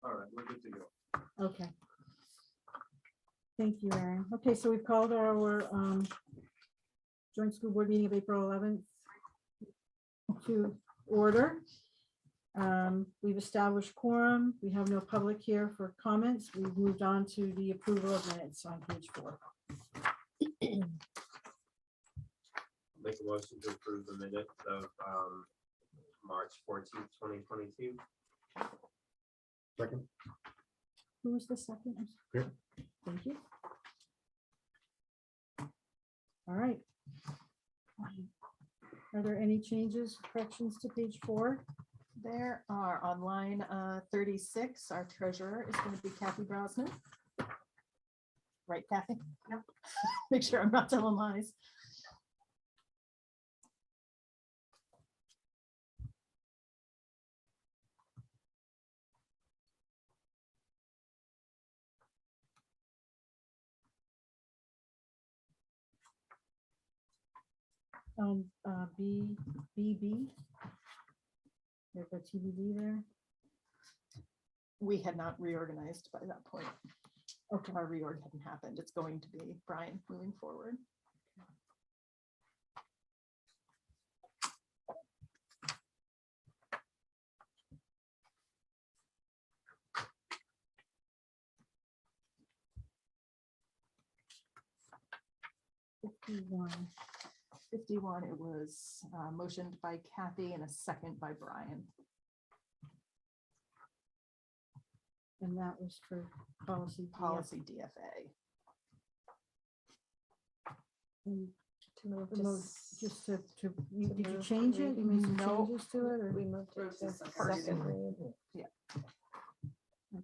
All right, we're good to go. Okay. Thank you, Aaron. Okay, so we've called our joint school board meeting of April 11th to order. We've established quorum. We have no public here for comments. We've moved on to the approval of minutes on page 4. Make a motion to approve the minutes of March 14th, 2022. Second. Who was the second? Here. Thank you. All right. Are there any changes, corrections to page 4? There are on line 36, our treasurer is going to be Kathy Brosnan. Right, Kathy? Yep. Make sure I'm not telling lies. BB. There's a TBD there. We had not reorganized by that point. Okay. Our reorg hadn't happened. It's going to be Brian moving forward. One. 51, it was motioned by Kathy and a second by Brian. And that was for policy. Policy DFA. And To move the to mo- s- Just to, to did you move change to it? You made some No. changes to it? Or? we moved it Moved to to second second read. read. Okay.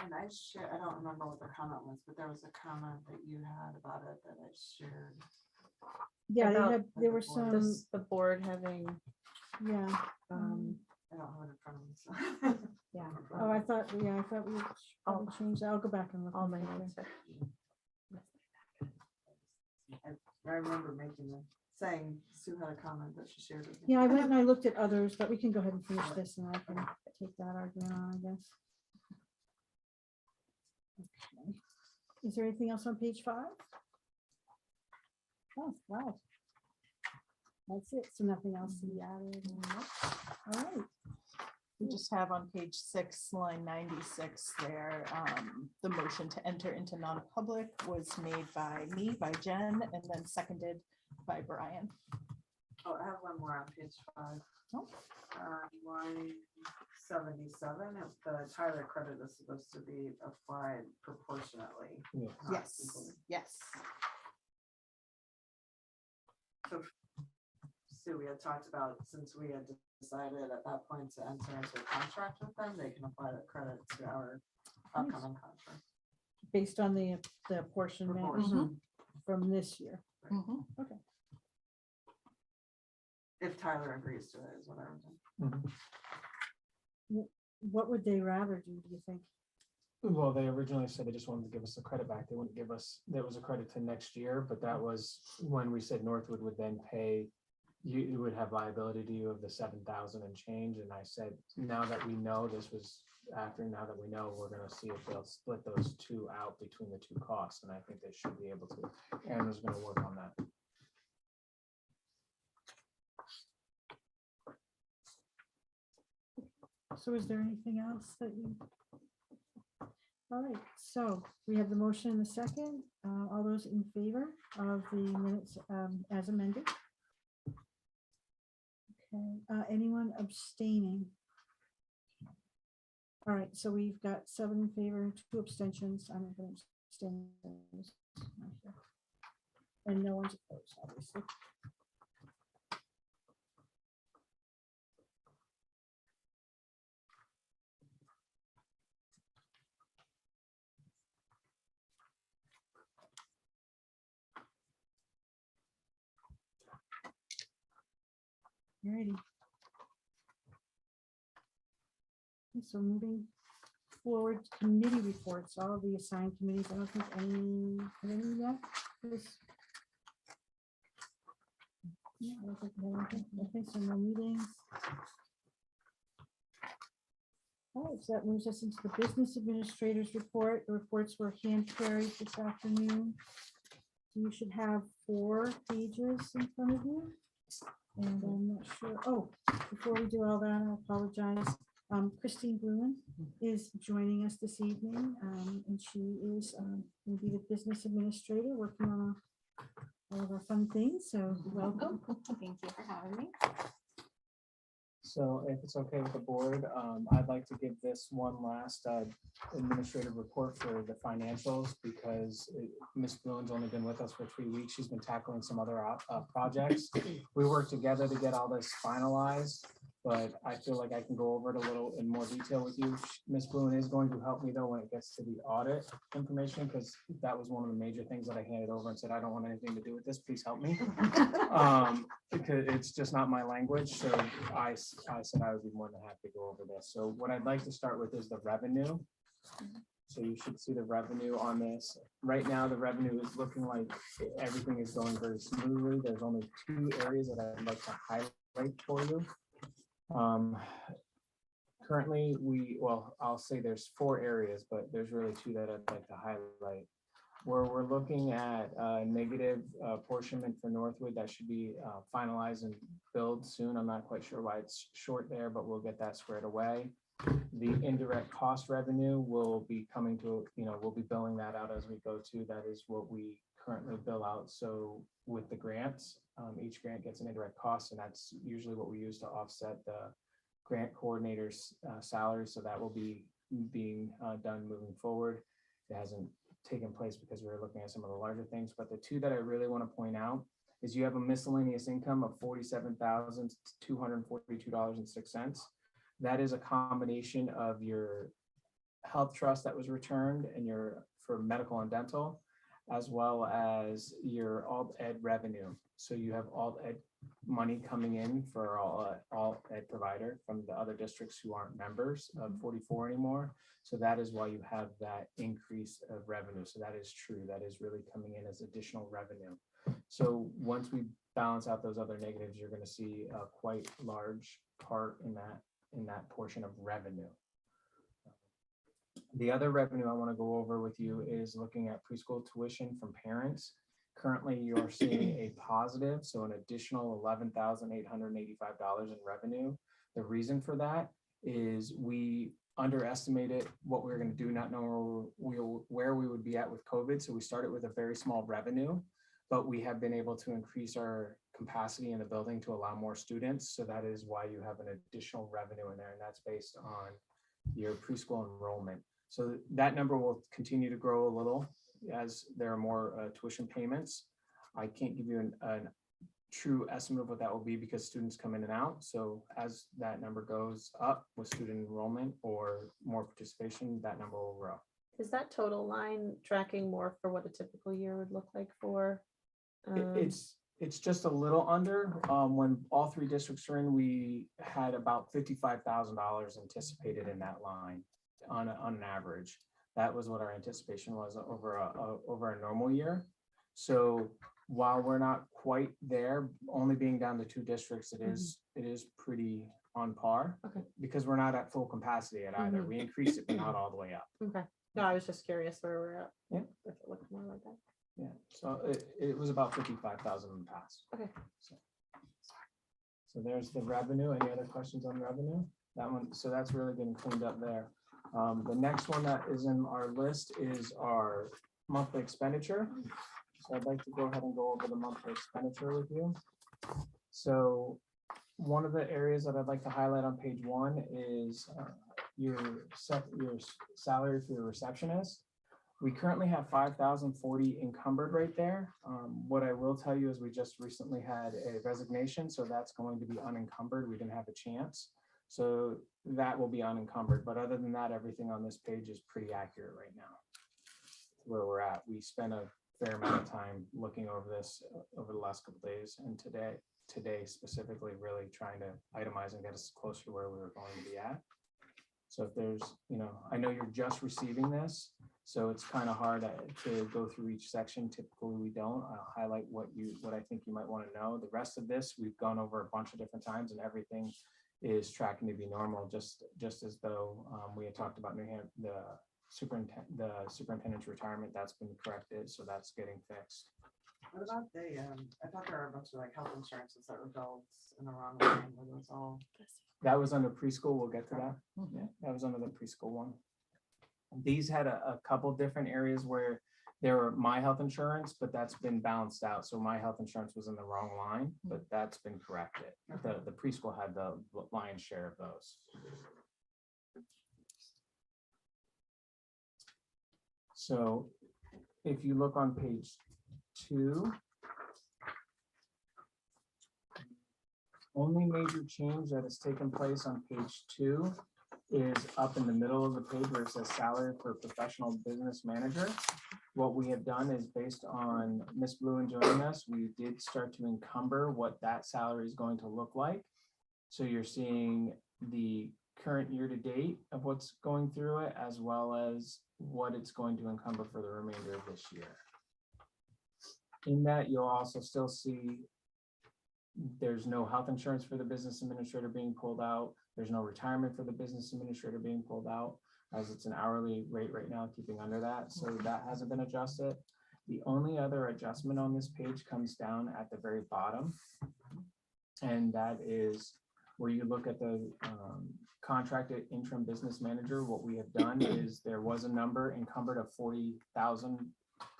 And I shared, I don't remember what the comment was, but there was a comment that you had about it that I shared. Yeah, About there were the board. some, The board having, yeah. I don't have it in front of me, so. yeah. Oh, I thought we probably changed that. I'll go back and look. All and my make sure. notes are. I remember saying Sue had a comment that she shared with me. Yeah, I went and I looked at others, but we can go ahead and finish this and I can take that argument on, I guess. Okay. Is there anything else on page 5? Oh, wow. That's it. So nothing else to be added. All right. We just have on page 6, line 96 there, the motion to enter into non-public was made by me, by Jen, and then seconded by Brian. Oh, I have one more on page 5. Oh. Line 77, if the Tyler credit is supposed to be applied proportionately. Yeah. not Yes, equally. yes. So Sue, we had talked about, since we had decided at that point to enter into a contract with them, they can apply the credit to our upcoming contract. Based on the apportionment Proportion. from this year. Mhm. Okay. If Tyler agrees to it, is what I was saying. What would they rather do you think? Well, they originally said they just wanted to give us the credit back. They wouldn't give us, there was a credit to next year, but that was when we said Northwood would then pay, you would have liability to you of the 7,000 and change. And I said, now that we know this was after, now that we know, we're gonna see if they'll split those two out between the two costs. And I think they should be able to. Aaron was gonna work on that. So is there anything else that you? All right, so we have the motion in the second. All those in favor of the minutes as amended? Okay, anyone abstaining? All right, so we've got 7 in favor, 2 abstentions. I'm going to abstain. And no one's opposed, obviously. Alrighty. Okay, so moving forward, committee reports, all of the assigned committees. I don't think any yet. Okay, so no meetings. All right, so that moves us into the business administrators report. The reports were hand carried this afternoon. You should have 4 pages in front of you. And I'm not sure, oh, before we do all that, I apologize. Christine Bruin is joining us this evening, and she is will be the business administrator working on all of our fun things, so welcome. Thank you for having me. So if it's okay with the board, I'd like to give this one last administrative report for the financials because Ms. Boone's only been with us for 3 weeks. She's been tackling some other projects. We worked together to get all this finalized, but I feel like I can go over it a little in more detail with you. Ms. Boone is going to help me though when it gets to the audit information, because that was one of the major things that I handed over and said, I don't want anything to do with this, please help me. Because it's just not my language. So I said I would be more than happy to go over this. So what I'd like to start with is the revenue. So you should see the revenue on this. Right now, the revenue is looking like everything is going very smoothly. There's only 2 areas that I'd like to highlight for you. Currently, I'll say there's 4 areas, but there's really 2 that I'd like to highlight. Where we're looking at a negative apportionment for Northwood that should be finalized and billed soon. I'm not quite sure why it's short there, but we'll get that squared away. The indirect cost revenue will be coming to, we'll be billing that out as we go to. That is what we currently bill out. So with the grants, each grant gets an indirect cost, and that's usually what we use to offset the grant coordinator's salary. So that will be being done moving forward. It hasn't taken place because we were looking at some of the larger things, but the 2 that I really want to point out is you have a miscellaneous income of $47,242.06. That is a combination of your health trust that was returned and your for medical and dental, as well as your alt ed revenue. So you have alt ed money coming in for all ed provider from the other districts who aren't members of 44 anymore. So that is why you have that increase of revenue. So that is true. That is really coming in as additional revenue. So once we balance out those other negatives, you're going to see a quite large part in that portion of revenue. The other revenue I want to go over with you is looking at preschool tuition from parents. Currently, you're seeing a positive, so an additional $11,885 in revenue. The reason for that is we underestimated what we were going to do, not knowing where we would be at with COVID. So we started with a very small revenue, but we have been able to increase our capacity in the building to allow more students. So that is why you have an additional revenue in there, and that's based on your preschool enrollment. So that number will continue to grow a little as there are more tuition payments. I can't give you a true estimate of what that will be because students come in and out. So as that number goes up with student enrollment or more participation, that number will grow. Is that total line tracking more for what a typical year would look like for? It's just a little under. When all 3 districts are in, we had about $55,000 anticipated in that line on an average. That was what our anticipation was over a normal year. So while we're not quite there, only being down to 2 districts, it is pretty on par. Okay. Because we're not at full capacity at either. We increased it, but not all the way up. Okay. No, I was just curious where we're at. Yeah. If it looked more like that. Yeah, so it was about 55,000 in the past. Okay. So there's the revenue. Any other questions on revenue? That one, so that's really getting cleaned up there. The next one that is in our list is our monthly expenditure. So I'd like to go ahead and go over the monthly expenditure with you. So one of the areas that I'd like to highlight on page 1 is your salary for your receptionist. We currently have 5,040 encumbered right there. What I will tell you is we just recently had a resignation, so that's going to be unencumbered. We didn't have a chance. So that will be unencumbered. But other than that, everything on this page is pretty accurate right now. Where we're at. We spent a fair amount of time looking over this over the last couple of days, and today specifically really trying to itemize and get us closer to where we were going to be at. So if there's, I know you're just receiving this, So it's kind of hard to go through each section. Typically, we don't. I'll highlight what I think you might want to know. The rest of this, we've gone over a bunch of different times, and everything is tracking to be normal, just as though we had talked about the superintendent's retirement. That's been corrected, so that's getting fixed. What about I thought there were a bunch of like health insurances that were billed in the wrong line, were those all? That was under preschool. We'll get to that. Yeah, that was under the preschool one. These had a couple different areas where there were my health insurance, but that's been balanced out. So my health insurance was in the wrong line, but that's been corrected. The preschool had the lion's share of those. So if you look on page 2, only major change that has taken place on page 2 is up in the middle of the page where it says salary for professional business manager. What we have done is, based on Ms. Bluen joining us, we did start to encumber what that salary is going to look like. So you're seeing the current year to date of what's going through it, as well as what it's going to encumber for the remainder of this year. In that, you'll also still see there's no health insurance for the business administrator being pulled out. There's no retirement for the business administrator being pulled out, as it's an hourly rate right now, keeping under that. So that hasn't been adjusted. The only other adjustment on this page comes down at the very bottom. And that is where you look at the contracted interim business manager. What we have done is there was a number encumbered of $40,000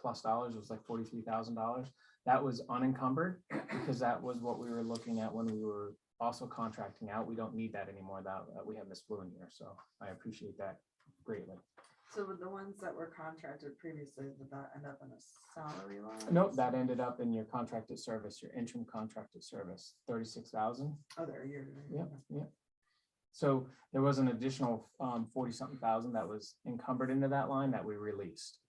plus. It was like $43,000. That was unencumbered because that was what we were looking at when we were also contracting out. We don't need that anymore. That we have Ms. Bluen here, so I appreciate that greatly. So with the ones that were contracted previously, did that end up in a salary line? Nope, that ended up in your contracted service, your interim contracted service, 36,000. Oh, there, you're. Yeah. So there was an additional 40-something thousand that was encumbered into that line that we released.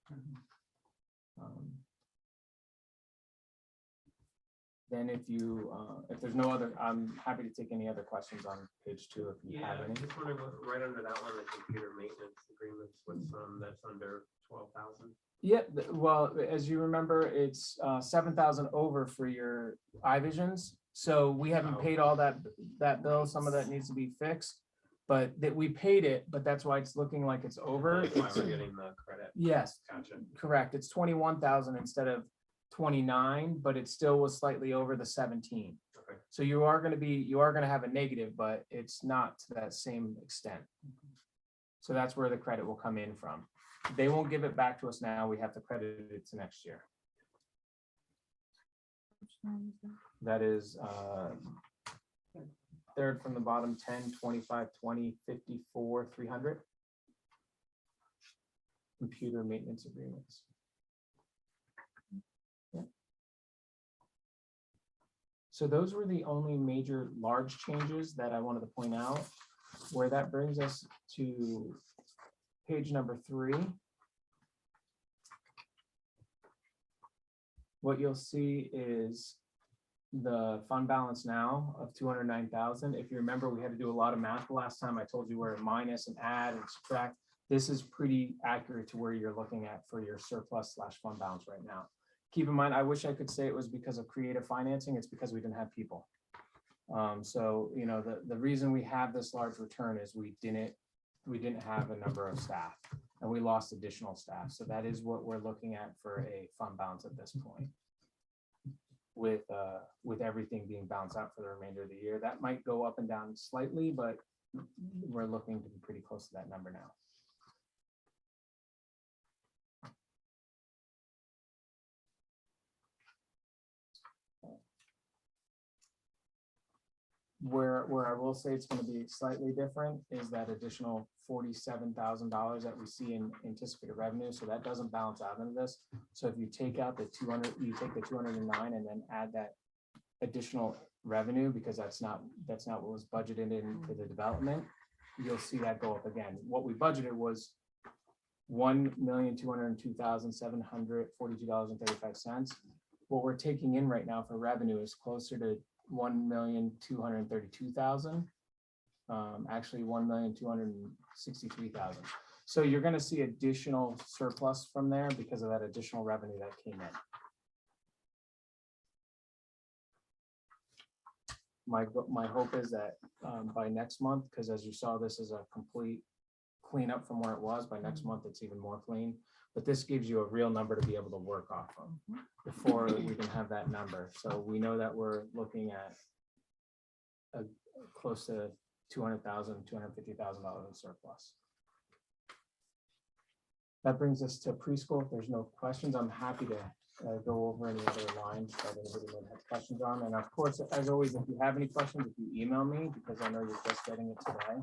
Then if there's no other, I'm happy to take any other questions on page 2 if you Yeah, have I any. just wondering what, right under that one, the computer maintenance agreements, what's that's under 12,000. Yeah, well, as you remember, it's 7,000 over for your iVisions. So we haven't paid all that bill. Some of that needs to be fixed, but that we paid it, but that's why it's looking like it's over. That's why we're getting the credit. Yes, Gotcha. correct. It's 21,000 instead of 29, but it still was slightly over the 17. Okay. So you are going to have a negative, but it's not to that same extent. So that's where the credit will come in from. They won't give it back to us now. We have to credit it to next year. That is third from the bottom, 10, 25, 20, 54, 300. Computer maintenance agreements. Yeah. So those were the only major large changes that I wanted to point out. Where that brings us to page number 3. What you'll see is the fund balance now of 209,000. If you remember, we had to do a lot of math the last time. I told you where to minus and add and subtract. This is pretty accurate to where you're looking at for your surplus / fund balance right now. Keep in mind, I wish I could say it was because of creative financing. It's because we didn't have people. So, you know, the reason we have this large return is we didn't have a number of staff, and we lost additional staff. So that is what we're looking at for a fund balance at this point. With everything being balanced out for the remainder of the year, that might go up and down slightly, but we're looking to be pretty close to that number now. Where I will say it's going to be slightly different is that additional $47,000 that we see in anticipated revenue. So that doesn't balance out into this. So if you take out the 200, you take the 209 and then add that additional revenue, because that's not what was budgeted into the development, you'll see that go up again. What we budgeted was $1,202,742.35. What we're taking in right now for revenue is closer to $1,232,000. Actually $1,263,000. So you're gonna see additional surplus from there because of that additional revenue that came in. My hope is that by next month, because as you saw, this is a complete cleanup from where it was. By next month, it's even more clean. But this gives you a real number to be able to work off of before we can have that number. So we know that we're looking at close to $200,000, $250,000 in surplus. That brings us to preschool. If there's no questions, I'm happy to go over any other lines that anybody might have questions on. And of course, as always, if you have any questions, if you email me, because I know you're just getting it today,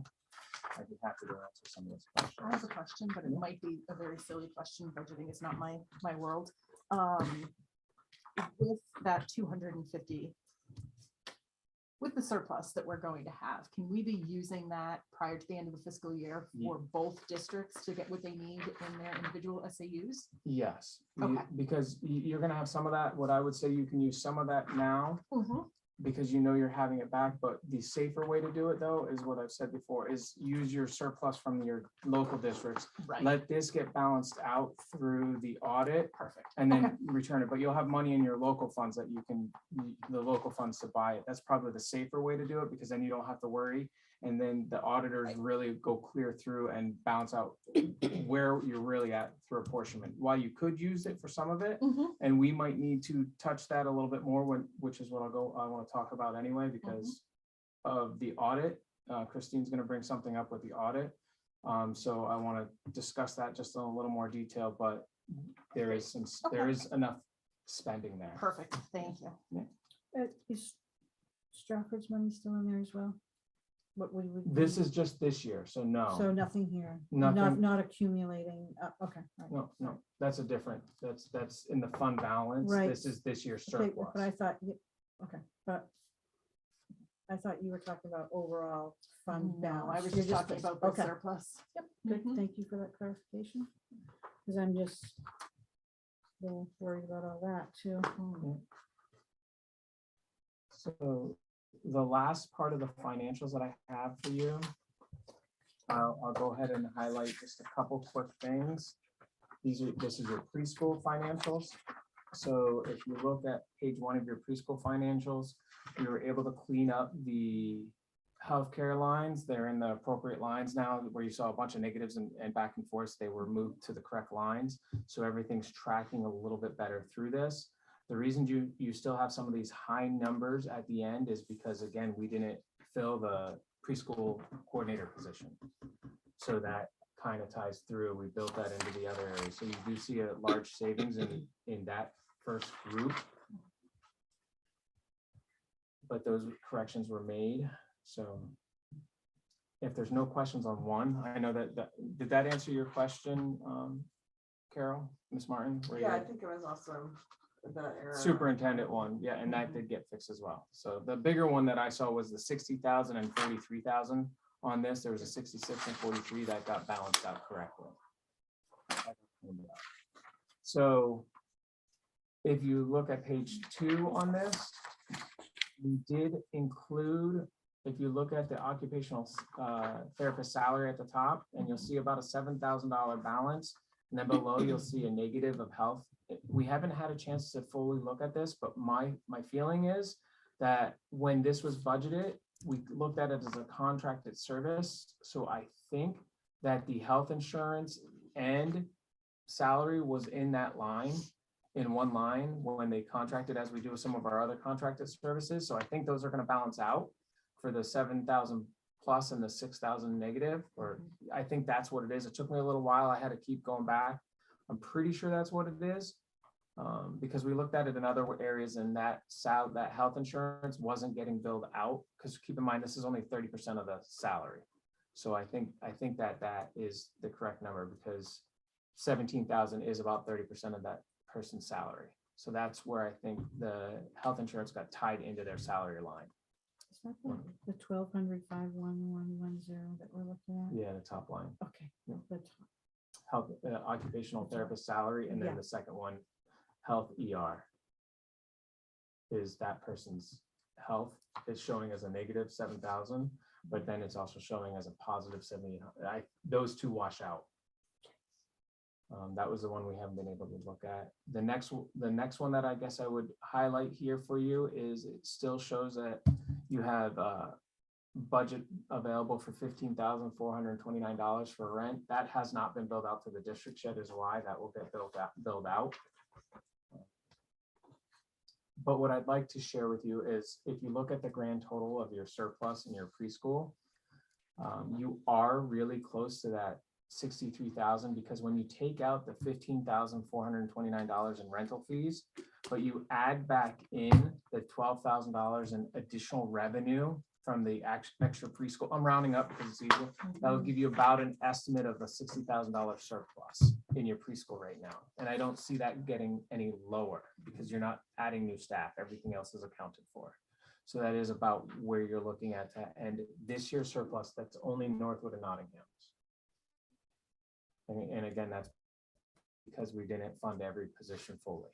I'd be happy to answer some of those I have questions. a question, but it might be a very silly question. Budgeting is not my world. With that 250, with the surplus that we're going to have, can we be using that prior to the end of the fiscal year for both districts to get what they need in their individual SAUs? Yes, Okay. because you're gonna have some of that. What I would say, you can use some of that now because you know you're having it back, but the safer way to do it though is what I've said before, is use your surplus from your local districts. Right. Let this get balanced out through the audit Perfect. and then return it, but you'll have money in your local funds that you can, the local funds to buy it. That's probably the safer way to do it, because then you don't have to worry. And then the auditors really go clear through and balance out where you're really at through apportionment. While you could use it for some of it, and we might need to touch that a little bit more which is what I want to talk about anyway, because of the audit. Christine's going to bring something up with the audit. So I want to discuss that just in a little more detail, but there is there is enough spending there. Perfect. Thank you. Is Stratford's money still in there as well? What we would. This is just this year, so no. So nothing here, Nothing. not accumulating, okay. Right. No, that's a different, that's in the fund balance. Right. This is this year's Okay, surplus. but I thought, okay, but I thought you were talking about overall fund No, balance. I was You're just talking about the okay. surplus. Good, Mhm. thank you for that clarification. Because I'm just a little worried about all that too. So the last part of the financials that I have for you, I'll go ahead and highlight just a couple quick things. This is your preschool financials. So if you look at page 1 of your preschool financials, we were able to clean up the healthcare lines. They're in the appropriate lines now, where you saw a bunch of negatives and back and forth. They were moved to the correct lines. So everything's tracking a little bit better through this. The reason you still have some of these high numbers at the end is because, again, we didn't fill the preschool coordinator position. So that kind of ties through. We built that into the other areas. So you do see a large savings in that first group. But those corrections were made. So if there's no questions on one, I know that, did that answer your question, Carol, Ms. Martin? Were Yeah, I you- think it was also the error. Superintendent one, yeah, and that did get fixed as well. So the bigger one that I saw was the 60,000 and 43,000 on this. There was a 66 and 43 that got balanced out correctly. So if you look at page 2 on this, we did include, if you look at the occupational therapist salary at the top, and you'll see about a $7,000 balance, and then below you'll see a negative of health. We haven't had a chance to fully look at this, but my feeling is that when this was budgeted, we looked at it as a contracted service. So I think that the health insurance and salary was in that line, in one line, when they contracted, as we do with some of our other contracted services. So I think those are going to balance out for the 7,000 plus and the 6,000 negative, or I think that's what it is. It took me a little while. I had to keep going back. I'm pretty sure that's what it is, because we looked at it in other areas, and that health insurance wasn't getting billed out, because keep in mind, this is only 30% of the salary. So I think that is the correct number, because 17,000 is about 30% of that person's salary. So that's where I think the health insurance got tied into their salary line. Is that the 1,200, 51110 that we're looking Yeah, the top line, at? Okay. Yeah. the top. health occupational therapist salary, and then Yeah. the second one, health ER, is that person's health is showing as a negative 7,000, but then it's also showing as a positive 70. Those two wash out. That was the one we haven't been able to look at. The next one that I guess I would highlight here for you is it still shows that you have budget available for $15,429 for rent. That has not been billed out to the district yet, is why that will get billed out. But what I'd like to share with you is if you look at the grand total of your surplus in your preschool, you are really close to that 63,000, because when you take out the $15,429 in rental fees, but you add back in the $12,000 in additional revenue from the extra preschool, I'm rounding up because it's easier, that will give you about an estimate of a $60,000 surplus in your preschool right now. And I don't see that getting any lower because you're not adding new staff. Everything else is accounted for. So that is about where you're looking at to end this year's surplus. That's only Northwood and Nottingham. And again, that's because we didn't fund every position fully.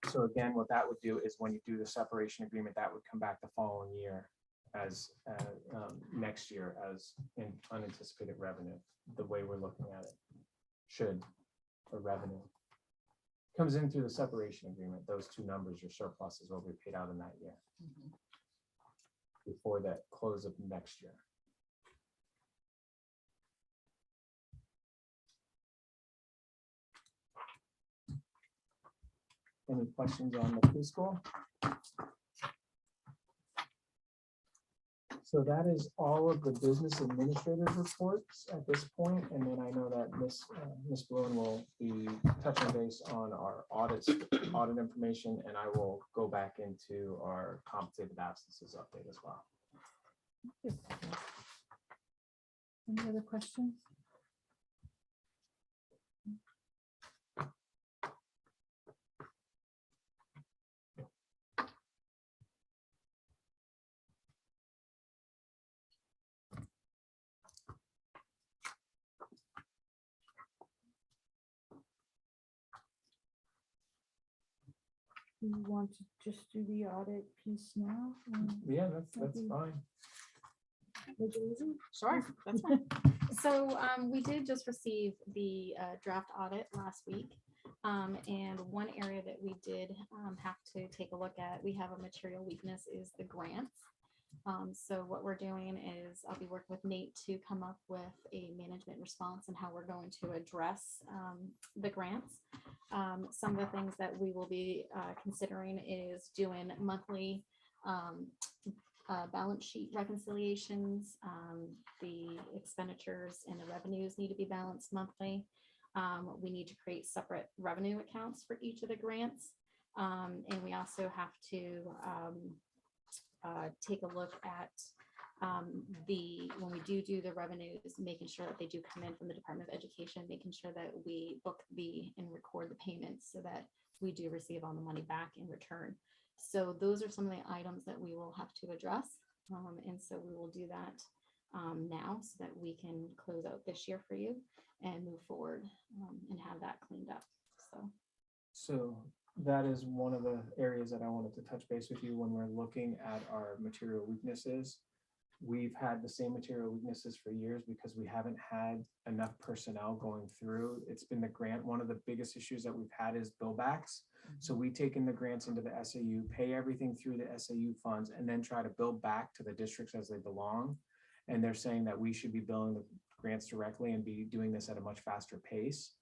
So again, what that would do is when you do the separation agreement, that would come back the following year as next year as in unanticipated revenue, the way we're looking at it. Should the revenue comes in through the separation agreement, those two numbers, your surplus is what we paid out in that year before that close of next year. Any questions on the preschool? So that is all of the business administrative reports at this point. And then I know that Ms. Bloom will be touching base on our audit information, and I will go back into our compensated absences update as well. Any other questions? You want to just do the audit piece now? Yeah, that's fine. Sure, that's fine. So we did just receive the draft audit last week. And one area that we did have to take a look at, we have a material weakness, is the grants. So what we're doing is I'll be working with Nate to come up with a management response and how we're going to address the grants. Some of the things that we will be considering is doing monthly balance sheet reconciliations. The expenditures and the revenues need to be balanced monthly. We need to create separate revenue accounts for each of the grants. And we also have to take a look at when we do the revenues, making sure that they do come in from the Department of Education, making sure that we book and record the payments so that we do receive all the money back in return. So those are some of the items that we will have to address. And so we will do that now so that we can close out this year for you and move forward and have that cleaned up. So that is one of the areas that I wanted to touch base with you when we're looking at our material weaknesses. We've had the same material weaknesses for years because we haven't had enough personnel going through. It's been the grant. One of the biggest issues that we've had is bill backs. So we take in the grants into the SAU, pay everything through the SAU funds, and then try to bill back to the districts as they belong. And they're saying that we should be billing the grants directly and be doing this at a much faster pace.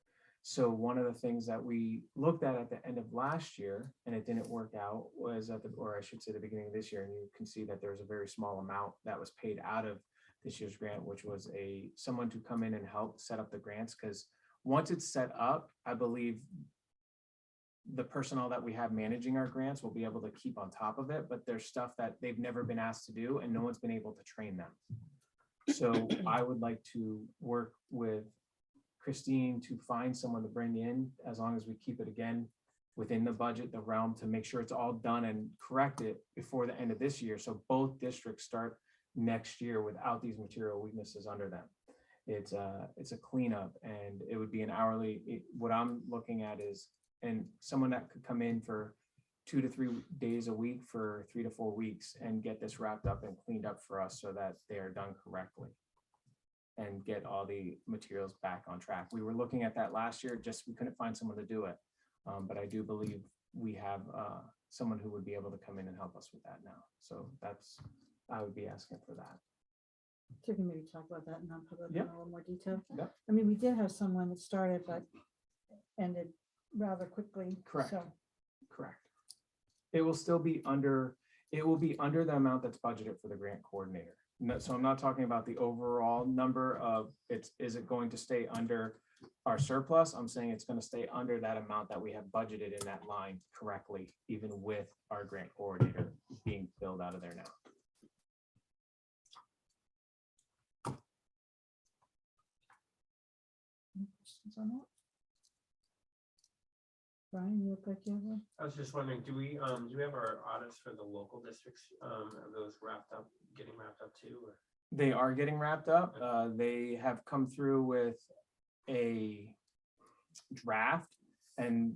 So one of the things that we looked at the end of last year, and it didn't work out, was or I should say the beginning of this year, and you can see that there's a very small amount that was paid out of this year's grant, which was someone to come in and help set up the grants. Because once it's set up, I believe the personnel that we have managing our grants will be able to keep on top of it, but there's stuff that they've never been asked to do and no one's been able to train them. So I would like to work with Christine to find someone to bring in, as long as we keep it again within the budget, the realm, to make sure it's all done and correct it before the end of this year. So both districts start next year without these material weaknesses under them. It's a cleanup, and it would be an hourly. What I'm looking at is, and someone that could come in for 2 to 3 days a week for 3 to 4 weeks and get this wrapped up and cleaned up for us so that they are done correctly. and get all the materials back on track. We were looking at that last year, just we couldn't find someone to do it. But I do believe we have someone who would be able to come in and help us with that now. So that's, I would be asking for that. So we can maybe talk about that in non-public in Yep. a little more detail. Yep. I mean, we did have someone that started, but ended rather quickly. Correct. So, Correct. It will still be under, it will be under the amount that's budgeted for the grant coordinator. No, so I'm not talking about the overall number of, is it going to stay under our surplus? I'm saying it's going to stay under that amount that we have budgeted in that line correctly, even with our grant coordinator being billed out of there now. any questions on that? Brian, you look like you have one. I was just wondering, do we have our audits for the local districts, are those wrapped up, getting wrapped up too, or? They are getting wrapped up. They have come through with a draft, and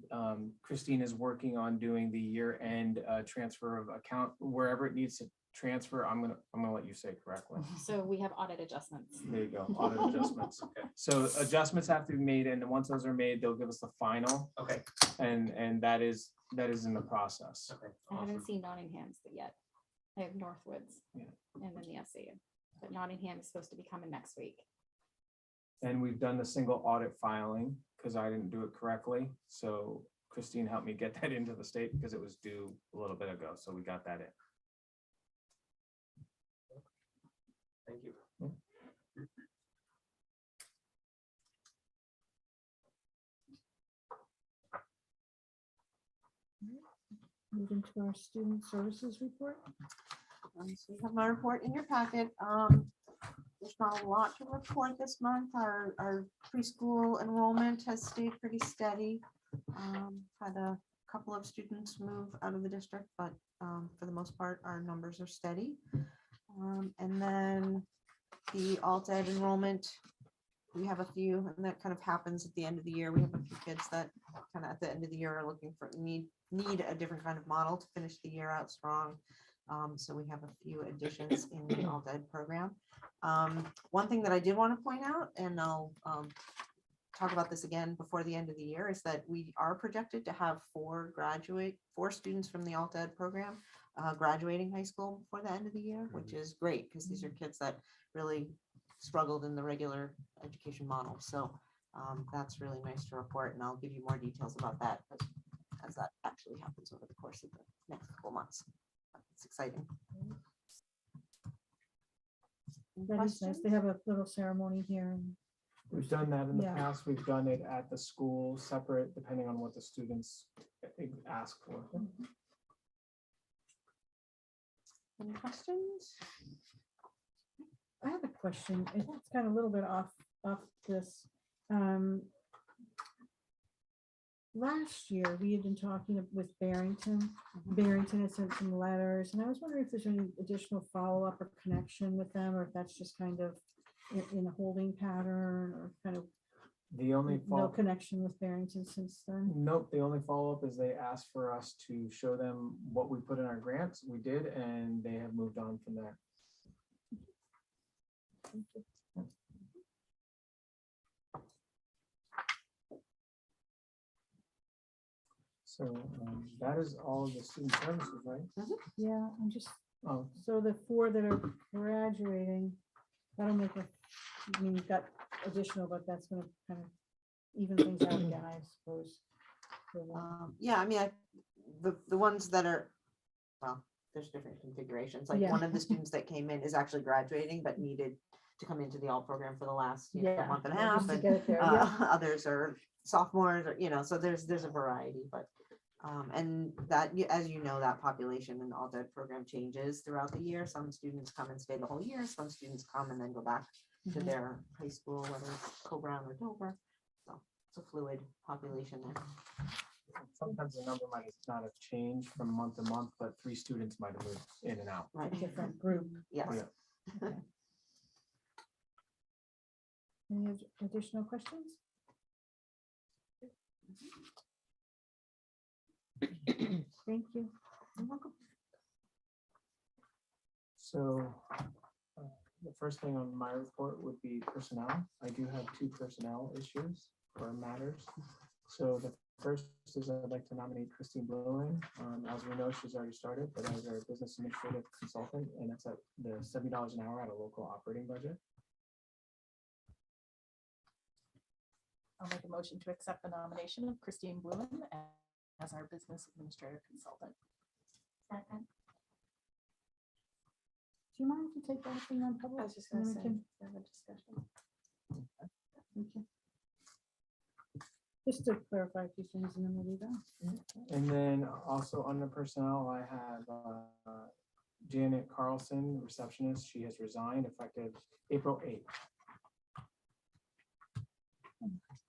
Christine is working on doing the year-end transfer of account wherever it needs to transfer. I'm gonna let you say it correctly. So we have audit adjustments. There you go, audit adjustments. Okay. So adjustments have to be made, and then once those are made, they'll give us the final, Okay, and that is in the process. okay. I awesome. haven't seen Nottingham's yet. I have Northwoods Yeah. and then the SAU, but Nottingham is supposed to be coming next week. And we've done the single audit filing because I didn't do it correctly. So Christine helped me get that into the state because it was due a little bit ago. So we got that in. Thank you. Moving to our student services report. So you have my report in your packet. There's not a lot to report this month. Our preschool enrollment has stayed pretty steady. Had a couple of students move out of the district, but for the most part, our numbers are steady. And then the alt-ed enrollment, we have a few, and that kind of happens at the end of the year. We have a few kids that kind of at the end of the year are looking for, need a different kind of model to finish the year out strong. So we have a few additions in the alt-ed program. One thing that I did want to point out, and I'll talk about this again before the end of the year, is that we are projected to have four students from the alt-ed program graduating high school before the end of the year, which is great because these are kids that really struggled in the regular education model. So that's really nice to report, and I'll give you more details about that as that actually happens over the course of the next couple months. It's exciting. Any That is nice. questions? They have a little ceremony here. And We've done that in the Yeah. past. We've done it at the school separate, depending on what the students ask for. Any questions? I have a question. It's kind of a little bit off this. Last year, we had been talking with Barrington. Barrington had sent some letters, and I was wondering if there's any additional follow-up or connection with them, or if that's just kind of in a holding pattern, or kind of The only no follow, connection with Barrington since then. nope, the only follow-up is they asked for us to show them what we put in our grants. We did, and they have moved on from there. So that is all of the student services, right? Yeah, I'm just, Oh, so the four that are graduating, that'll make a, I mean, you've got additional, but that's gonna kind of even things out again, I suppose. for them. Yeah, I mean, the ones that are, well, there's different configurations. Like Yeah. one of the students that came in is actually graduating, but needed to come into the alt program for the last Yeah, month and a yeah, half. just to And get it there, yeah. others are sophomores, or, so there's a variety, but and that, as you know, that population in the alt-ed program changes throughout the year. Some students come and stay the whole year. Some students come and then go back to Mhm. their high school, whether it's Co-Brown or Dover. So it's a fluid population there. sometimes the number might not have changed from month to month, but 3 students might have moved in and out. Right. Different group. Yes. Yeah. Any additional questions? Thank you. You're welcome. So the first thing on my report would be personnel. I do have 2 personnel issues or matters. So the first is I'd like to nominate Christine Blumen. As we know, she's already started, but as our business administrative consultant, and it's at the $70 an hour at a local operating budget. I'll make a motion to accept the nomination of Christine Blumen as our business administrator consultant. Second. Do you mind if you take that thing on public? I was just And gonna then say, we can- have a discussion. Okay. Just to clarify a few things and then we'll leave that. And then also under personnel, I have Janet Carlson, receptionist. She has resigned effective April 8th.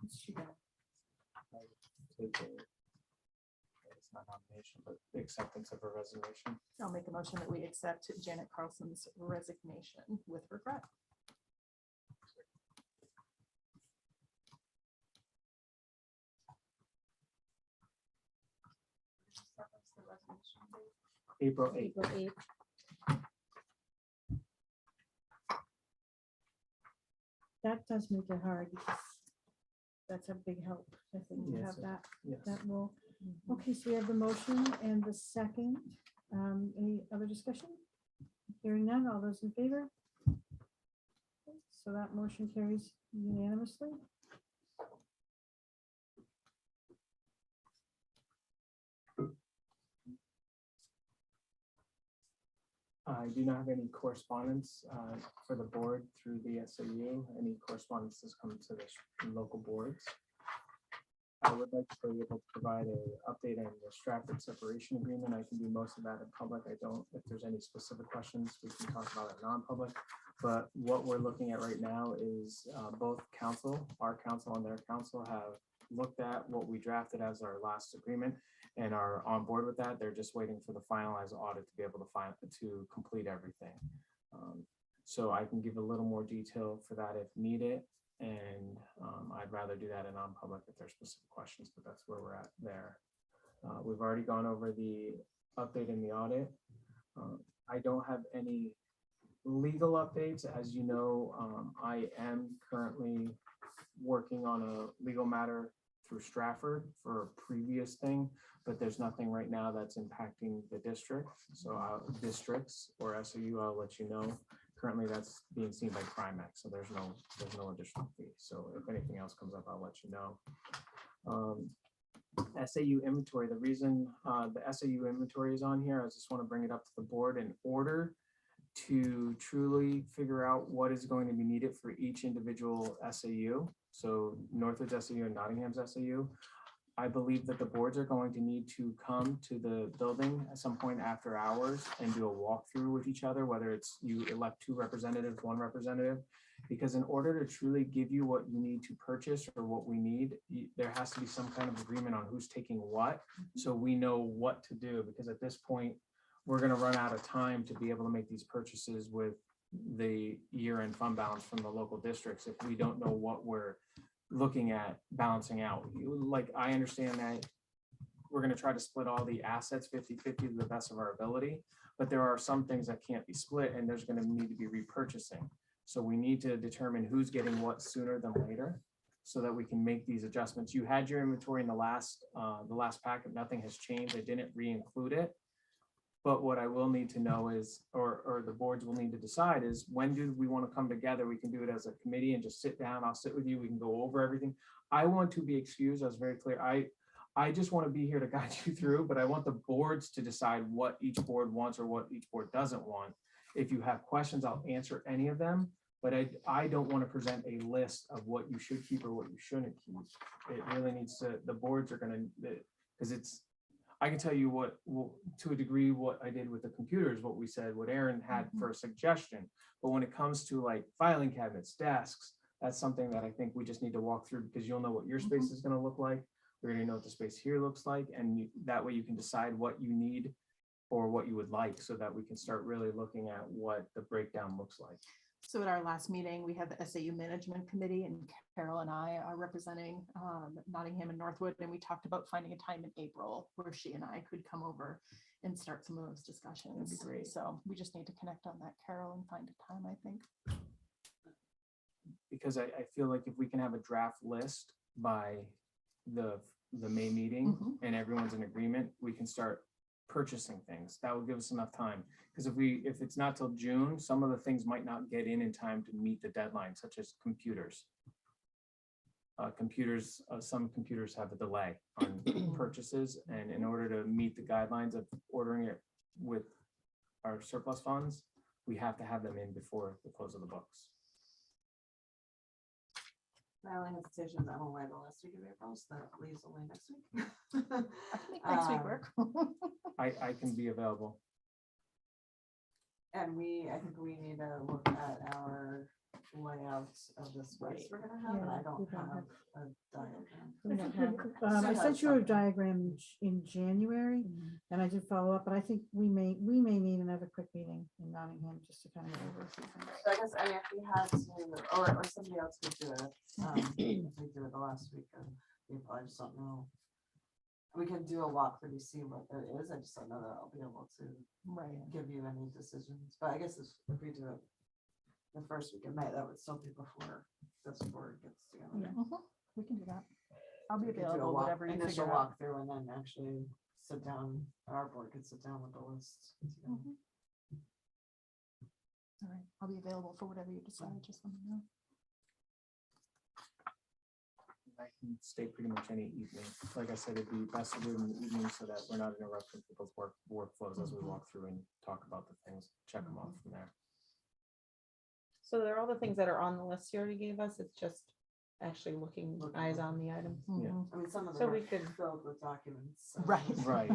It's too bad. It's not nomination, but the acceptance of her resignation. I'll make a motion that we accept Janet Carlson's resignation with regret. April 8th. April 8th. That does make it hard because that's a big help. I think to Yes, have sir. that, Yes. that will. Okay, so we have the motion and the second. Any other discussion? Hearing none, all those in favor? So that motion carries unanimously. I do not have any correspondence for the board through the SAU. Any correspondence has come to the local boards. I would like to be able to provide an update on the Stratford separation agreement. I can do most of that in public. I don't, if there's any specific questions, we can talk about it non-public. But what we're looking at right now is both council, our council and their council have looked at what we drafted as our last agreement and are on board with that. They're just waiting for the finalized audit to be able to complete everything. So I can give a little more detail for that if needed. And I'd rather do that in non-public if there's specific questions, but that's where we're at there. We've already gone over the update in the audit. I don't have any legal updates. As you know, I am currently working on a legal matter through Stratford for a previous thing, but there's nothing right now that's impacting the district. So districts or SAU, I'll let you know. Currently, that's being seen by Primex, so there's no additional fee. So if anything else comes up, I'll let you know. SAU inventory, the reason the SAU inventory is on here, I just want to bring it up to the board in order to truly figure out what is going to be needed for each individual SAU. So Northwood's SAU and Nottingham's SAU. I believe that the boards are going to need to come to the building at some point after hours and do a walkthrough with each other, whether it's you elect 2 representatives, 1 representative, because in order to truly give you what you need to purchase or what we need, there has to be some kind of agreement on who's taking what, so we know what to do, because at this point, we're going to run out of time to be able to make these purchases with the year-end fund balance from the local districts if we don't know what we're looking at balancing out. Like, I understand that we're going to try to split all the assets 50-50 to the best of our ability, but there are some things that can't be split and there's going to need to be repurchasing. So we need to determine who's getting what sooner than later so that we can make these adjustments. You had your inventory in the last packet. Nothing has changed. I didn't re-include it. But what I will need to know is, or the boards will need to decide is, when do we want to come together? We can do it as a committee and just sit down. I'll sit with you. We can go over everything. I want to be excused. I was very clear. I just want to be here to guide you through, but I want the boards to decide what each board wants or what each board doesn't want. If you have questions, I'll answer any of them, but I don't want to present a list of what you should keep or what you shouldn't keep. It really needs to, the boards are going to, because it's, I can tell you what, to a degree, what I did with the computers, what we said, what Aaron had for a suggestion. But when it comes to like filing cabinets, desks, that's something that I think we just need to walk through, because you'll know what your space is going to look like. We're going to know what the space here looks like. And that way you can decide what you need or what you would like, so that we can start really looking at what the breakdown looks like. So at our last meeting, we had the SAU Management Committee, and Carol and I are representing Nottingham and Northwood, and we talked about finding a time in April where she and I could come over and start some of those discussions. great. So we just need to connect on that, Carol, and find a time, I think. Because I feel like if we can have a draft list by the May meeting Mhm. and everyone's in agreement, we can start purchasing things. That will give us enough time. Because if it's not till June, some of the things might not get in time to meet the deadline, such as computers. Some computers have a delay on purchases, and in order to meet the guidelines of ordering it with our surplus funds, we have to have them in before the close of the books. My only hesitation is I'm away the last week of April, so that leaves only next week. I can make next week work. I can be available. And I think we need to look at our layouts of the space we're gonna have, and I Yeah, we don't don't have a diagram. We don't have- I Still sent have you a something. diagram in January, and I did follow up, but I think we may need another quick meeting in Nottingham just to kind of go over a few things. So I guess, I mean, if we had to, or somebody else could do it, if we do it the last week of April, I just don't know. We can do a walkthrough to see what there is, I just don't know that I'll be able to Right. give you any decisions, but I guess if we do it the first week of May, that would still be before this board gets together. Yeah. Mhm. We can do that. I'll be We could do a available, whatever you initial figure out. walkthrough and then actually sit down, our board could sit down with the list. together. Mhm. All right, I'll be available for whatever you decide, just let me know. I can stay pretty much any evening. Like I said, it'd be best to do it in the evening so that we're not interrupting people's workflows as we walk through and talk about the things, check them off from there. So they're all the things that are on the list you already gave us. It's just actually looking eyes on the items. Yeah. Mhm. I mean, some of So them we are could- filled with documents. so- Right. Right.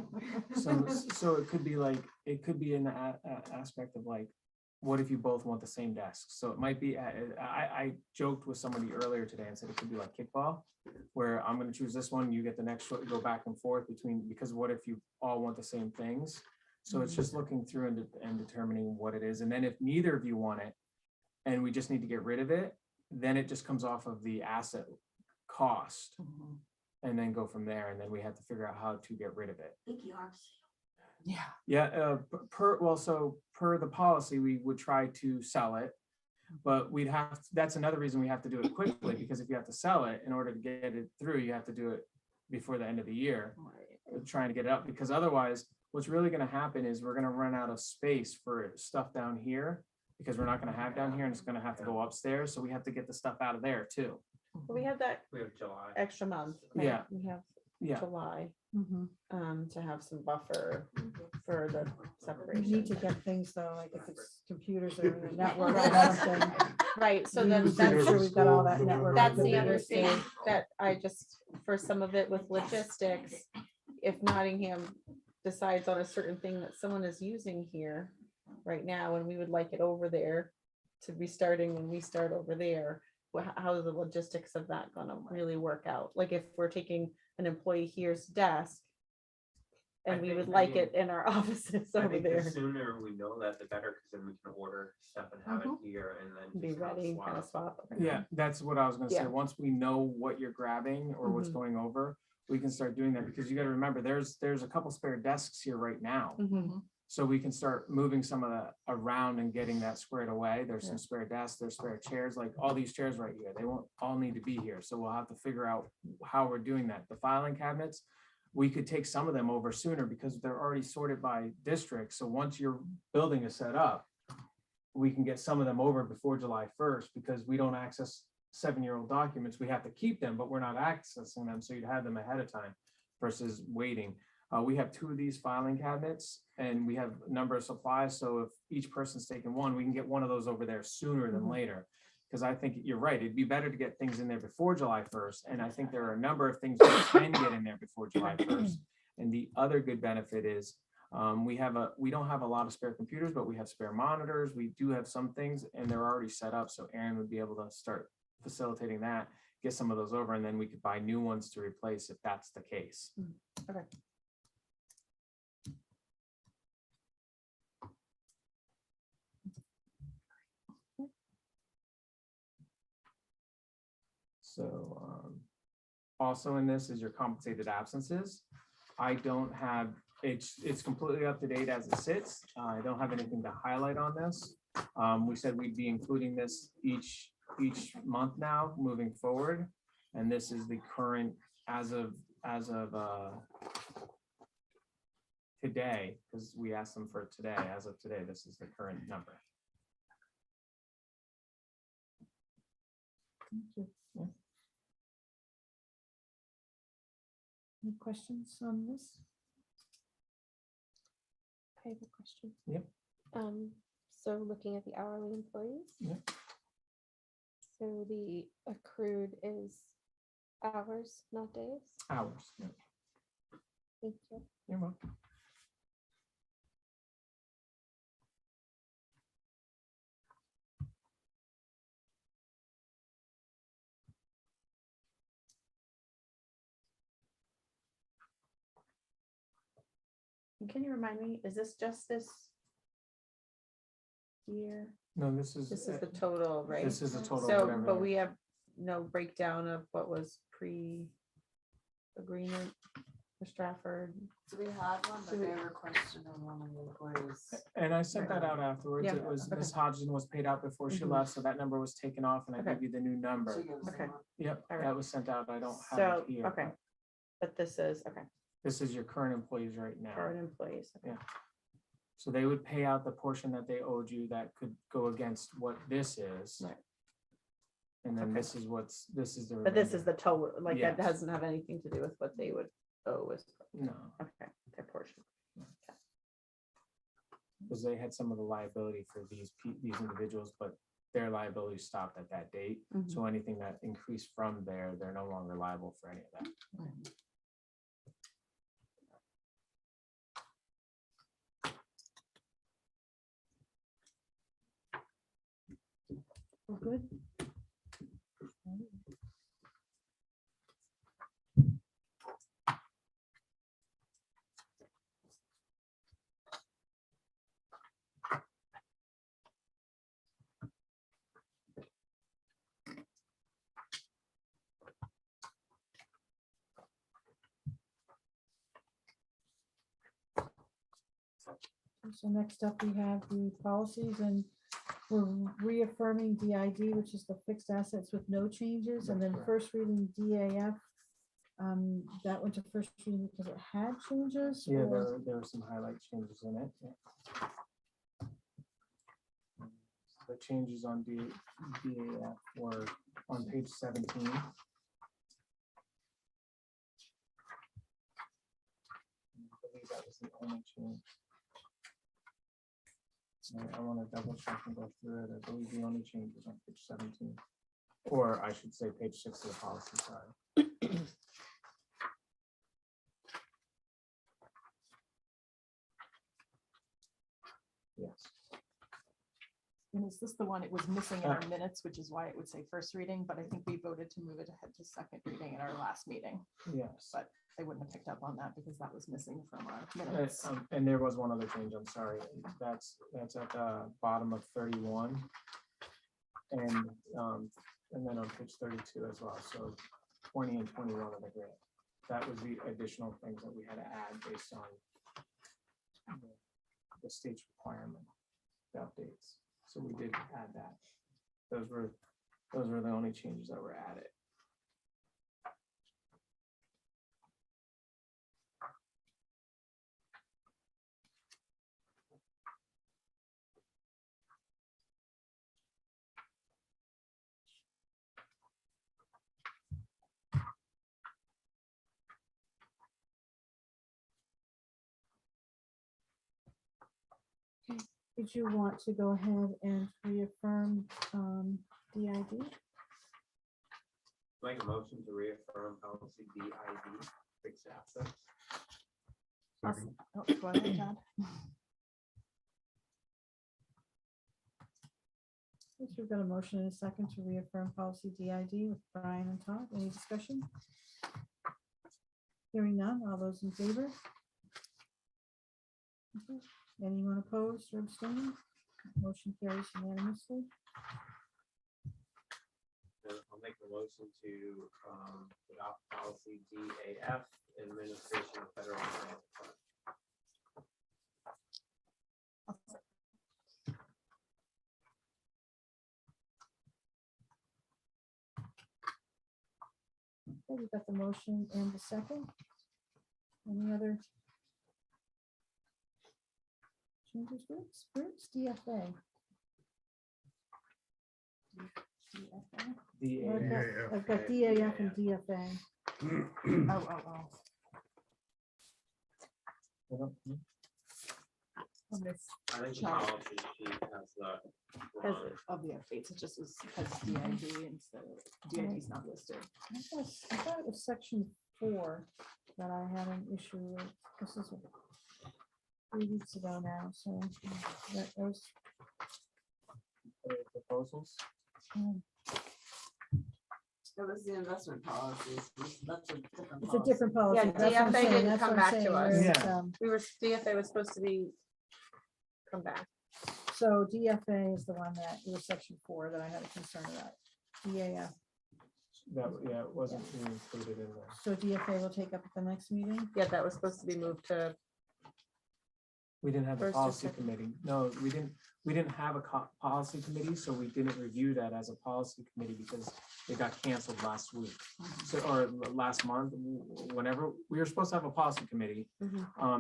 So it could be like, it could be an aspect of like, what if you both want the same desk? So it might be, I joked with somebody earlier today and said it could be like kickball, where I'm gonna choose this one, you get the next one, go back and forth between, because what if you all want the same things? So it's just looking through and determining what it is. And then if neither of you want it, and we just need to get rid of it, then it just comes off of the asset cost Mhm. and then go from there. And then we have to figure out how to get rid of it. Yeah. Yeah, per the policy, we would try to sell it. But that's another reason we have to do it quickly, because if you have to sell it, in order to get it through, you have to do it before the end of the year, trying to get it up, because otherwise, what's really gonna happen is we're gonna run out of space for stuff down here, because we're not gonna have down here, and it's gonna have to go upstairs, so we have to get the stuff out of there too. But we have that We have July. extra month. right? Yeah. We have Yeah, July Mhm. to have some buffer for the We separation. need to get things though, like if it's computers or the network or Right. something. Right, so we then need to make sure we've got all that network. that's the connectivity. other thing that I just, for some of it with logistics, if Nottingham decides on a certain thing that someone is using here right now, and we would like it over there to be starting when we start over there, how is the logistics of that gonna really work out? Like if we're taking an employee here's desk and we would like it in our offices I over think the there, sooner we know that, the better, because then we can order stuff and have it here and then. be just kinda ready, kind of swap. swap. yeah, that's what I was gonna say. Yeah. Once we know what you're grabbing or what's Mhm. going over, we can start doing that, because you gotta remember, there's a couple spare desks here right now. Mhm. So we can start moving some of that around and getting that squared away. There's some Yeah. spare desks, there's spare chairs, like all these chairs right here. They won't all need to be here. So we'll have to figure out how we're doing that. The filing cabinets, we could take some of them over sooner because they're already sorted by district. So once your building is set up, we can get some of them over before July 1st, because we don't access 7-year-old documents. We have to keep them, but we're not accessing them. So you'd have them ahead of time versus waiting. We have 2 of these filing cabinets and we have a number of supplies. So if each person's taking one, we can get one of those over there sooner than later. Because I think you're right. It'd be better to get things in there before July 1st. And I think there are a number of things we can get in there before July 1st. And the other good benefit is we don't have a lot of spare computers, but we have spare monitors. We do have some things and they're already set up. So Aaron would be able to start facilitating that, get some of those over, and then we could buy new ones to replace if that's the case. Okay. Also in this is your compensated absences. I don't have, it's completely up to date as it sits. I don't have anything to highlight on this. We said we'd be including this each month now moving forward. And this is the current as of today, because we asked them for today. As of today, this is the current number. Thank you. Yeah. Any questions on this? I have a question. Yep. So looking at the hourly employees. Yep. So the accrued is hours, not days. Hours. Yeah. Thank you. You're welcome. Can you remind me, is this just this year? No, this is The total, right? This is the total. So, whatever but they- we have no breakdown of what was pre-agreement for Stratford. So we had one, but they requested on one of the employees. And I sent that out afterwards. Yeah, It was, okay. Ms. Hodgson was paid out before she Mhm. left, so that number was taken off and I Okay. gave you the new number. She gives them Okay. one. Yep, All right. that was sent out. I don't have So, it here. okay. but But this is, okay, This is your current employees right now. current employees. Okay. Yeah. So they would pay out the portion that they owed you that could go against what this is. Right. And then Okay. this is the. But this is remainder. the total, like that Yes. doesn't have anything to do with what they would owe us. No, Okay, their portion. because they had some of the liability for these individuals, but their liability stopped at that date. Mhm. So anything that increased from there, they're no longer liable for any of that. We're good? So next up, we have the policies and we're reaffirming DID, which is the fixed assets with no changes, and then That's first reading DAF. That went to first reading because it had changes. Yeah, or- there were some highlight changes in it. Yeah. The changes on DAF were on page 17. I believe that was the only change. I want to double check and go through it. I believe the only change was on page 17. Or I should say page 6 of the policy, sorry. Yes. And is this the one, it was missing in our minutes, which is why it would say first reading, but I think we voted to move it ahead to second reading in our last meeting. Yes. But they wouldn't have picked up on that because that was missing from our minutes. And there was one other change, I'm sorry, that's at the bottom of 31. And then on page 32 as well, so 20 and 21 of the grant. That was the additional things that we had to add based on the state's requirement, the updates. So we did add that. Those were the only changes that were added. Did you want to go ahead and reaffirm DID? Make a motion to reaffirm policy DID, fixed assets. Oh, go ahead, John. Yes, we've got a motion and a second to reaffirm policy DID with Brian and Todd. Any discussion? Hearing none, all those in favor? Okay. Anyone opposed or abstaining? Motion carries unanimously. I'll make a motion to adopt policy DAF, administration of federal grant funds. Okay, we've got the motion and the second. Any other changes? Where's DFA? The, I've got DAF and DFA. Oh. On this I think the chart policy sheet has the wrong. of the updates, it just was because DID instead of DID is not listed. I thought it was section 4 that I had an issue with. This is 3 weeks ago now, so that was. proposals. It was the investment policies. That's a different. It's a different policy. Yeah, That's what I'm DFA saying, didn't that's come what I'm back to saying, us. where it's, Yeah. DFA was supposed to be, come back. So DFA is the one that, it was section 4 that I had a concern about. DAF, It wasn't included in there. so DFA will take up at the next meeting. Yeah, that was supposed to be moved to, We didn't have a First or policy second? committee. No, we didn't have a policy committee, so we didn't review that as a policy committee because it got canceled last week. So, or last month, whenever, we were supposed to have a policy committee.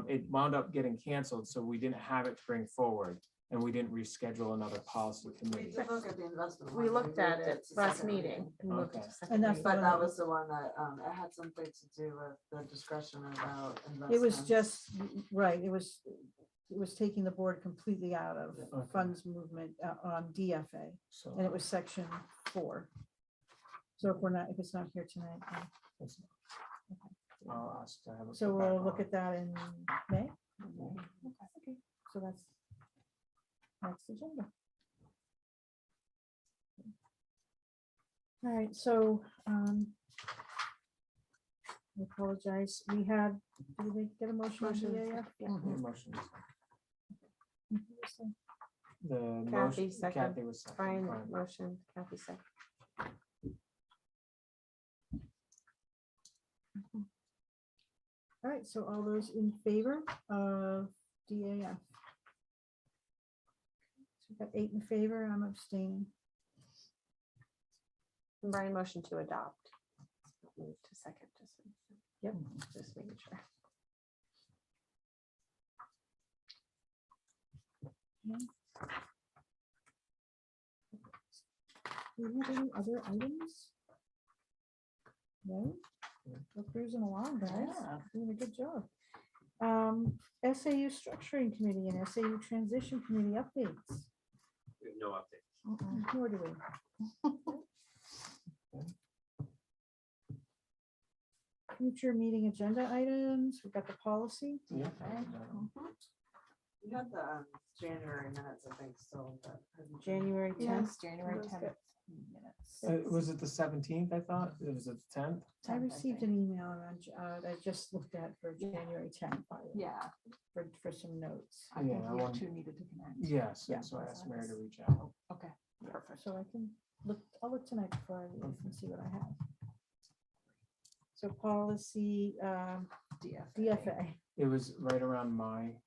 It wound up getting canceled, so we didn't have it to bring forward and we didn't reschedule another policy We committee. did look at the investment. we one, looked at moved it to last second reading. meeting. and moved it to Okay. second And that's reading. But what that I- was the one that, it had something to do with the discussion about investment. It was just, right, it was taking the board completely out of Okay. funds movement on DFA, So and it was section 4. So if it's not here tonight, then- I'll ask to have it so put back we'll look on. at that in May. Okay, so that's next agenda. All right, so, I apologize, we had, did we get a motion on Motion, DAF? yeah. The motions. Mhm. The Kathy motion, second. Kathy was second. Brian Brian. motion, Kathy second. All right, so all those in favor of DAF? So we've got 8 in favor, I'm abstaining. Brian motion to adopt. Move to second, just. Yep. Just making sure. Do we have any other items? No? We're cruising along, guys. Yeah. Doing a good job. SAU Structuring Committee and SAU Transition Committee updates. We have no updates. Nor do we. Future meeting agenda items, we've got the policy. Yeah. We had the January minutes, I think, still, but. January 10th. Yes, January Those 10th. get- minutes. Was it the 17th? I thought it was the 10th. I 10th, I received think. an email around, I just looked at for January 10th. Yeah, For some notes. I think Yeah, I you want- two needed to connect. Yes, Yeah. so I asked Mary to reach out. Okay, perfect. So I can look, I'll look tonight before I leave and see what I have. So policy, DFA. It was right around my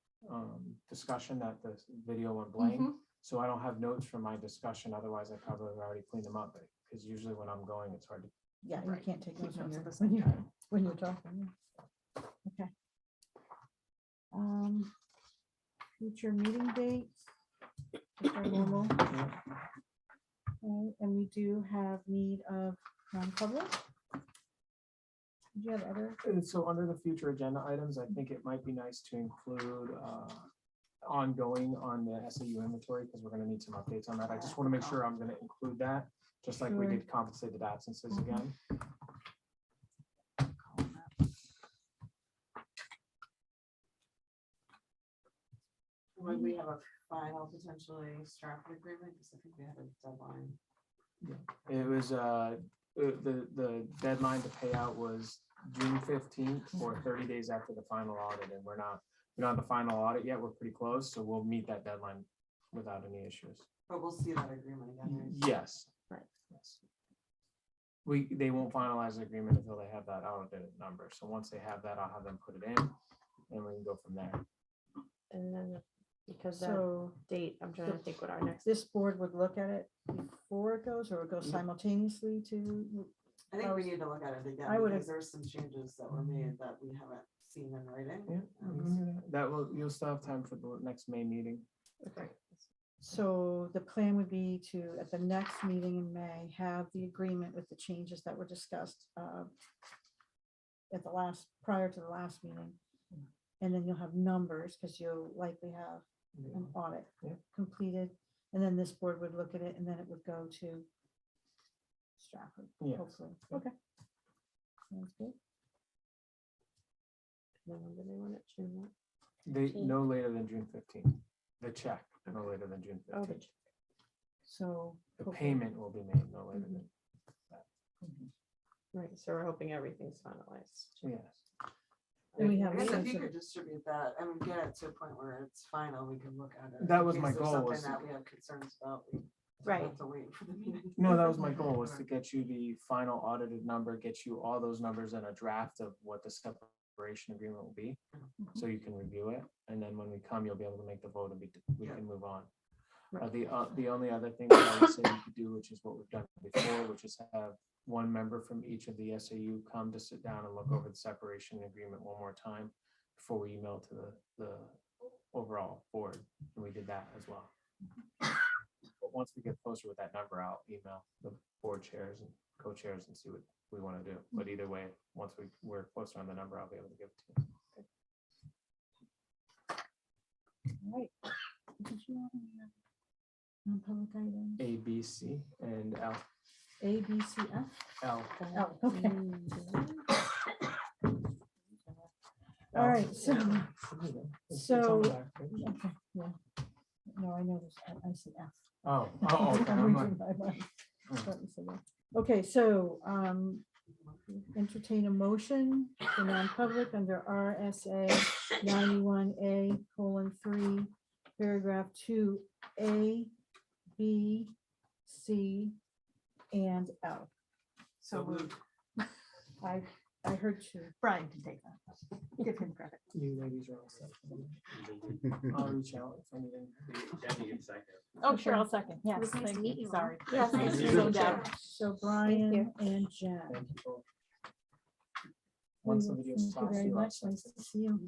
discussion that the video went blank. Mhm. So I don't have notes from my discussion. Otherwise, I probably would already cleaned them up. Because usually when I'm going, it's hard to. Yeah, you Right. can't take Keep those when notes you're, at the when same you're, time. when you're talking. Yeah. Okay. Future meeting dates. which are normal. Okay, and we do have need of non-public. Do you have other? And so under the future agenda items, I think it might be nice to include ongoing on the SAU inventory, because we're gonna need some updates on that. I just want to make sure I'm gonna include that, just like we Sure. did compensated absences again. Would we have a final potentially drafted agreement? Because I think we had a deadline. It was, the deadline to pay out was June 15th or 30 days after the final audit, and we don't have the final audit yet. We're pretty close, so we'll meet that deadline without any issues. But we'll see that agreement again. right? Yes. Right. Yes. they won't finalize the agreement until they have that audited number. So once they have that, I'll have them put it in and we can go from there. And then, because that So date, I'm trying to think what our next. this board would look at it before it goes, or it goes simultaneously to, I think we need to look at it again, I would because there's some changes that were made that we haven't seen in writing. Yeah, we can do that. That will, you'll still have time for the next May meeting. Okay. so the plan would be to, at the next meeting in May, have the agreement with the changes that were discussed at the last, prior to the last meeting. And then you'll have numbers, because you'll likely have an audit Yeah. completed, and then this board would look at it, and then it would go to Stratford, Yes. hopefully. Yeah. Okay. Sounds good. Then when do they want it, June what? They, no later than June 15th. The check, no later than June Oh, the 15th. So. The hopefully- payment will be made no later than, Right, so we're hoping everything's finalized. yes. And we I have a guess if sense you of could distribute that, I mean, get it to a point where it's final, we can look at it. That in was case my there's goal, was Something to- that we have concerns about. We don't Right. have to wait for the meeting. No, that was my goal, was to get you the final audited number, get you all those numbers in a draft of what the separation agreement will be. So you can review it, and then when we come, you'll be able to make the vote and we Yeah. can move on. Right. The only other thing that I would say you could do, which is what we've done before, which is have one member from each of the SAU come to sit down and look over the separation agreement one more time before we email to the overall board, and we did that as well. But once we get closer with that number, I'll email the board chairs and co-chairs and see what we want to do. But either way, once we're closer on the number, I'll be able to give it to you. Right. Did you want to, non-public items? A, B, C, and L. A, B, C, F? L. Oh, okay. All L. right, so, It's on so- the back page. okay, yeah. No, I know this, I see F. Oh, okay. I'm I'm like, reading my mind. Thought you said that. Okay, so, entertain a motion for non-public under RSA 91A:3, paragraph 2A, B, C, and L. So moved. I heard two. Brian can take that. Give him credit. you ladies are all set. I'll reach out if anything. Jen, you can second. Oh, sure, I'll second. It Yes, was nice to thank meet you. you all. Sorry. Yes, nice to meet Slow you. down. So Brian and Jen. Thank you both. Once the video Thank you stops, very you are much. Nice sensitive. to see you.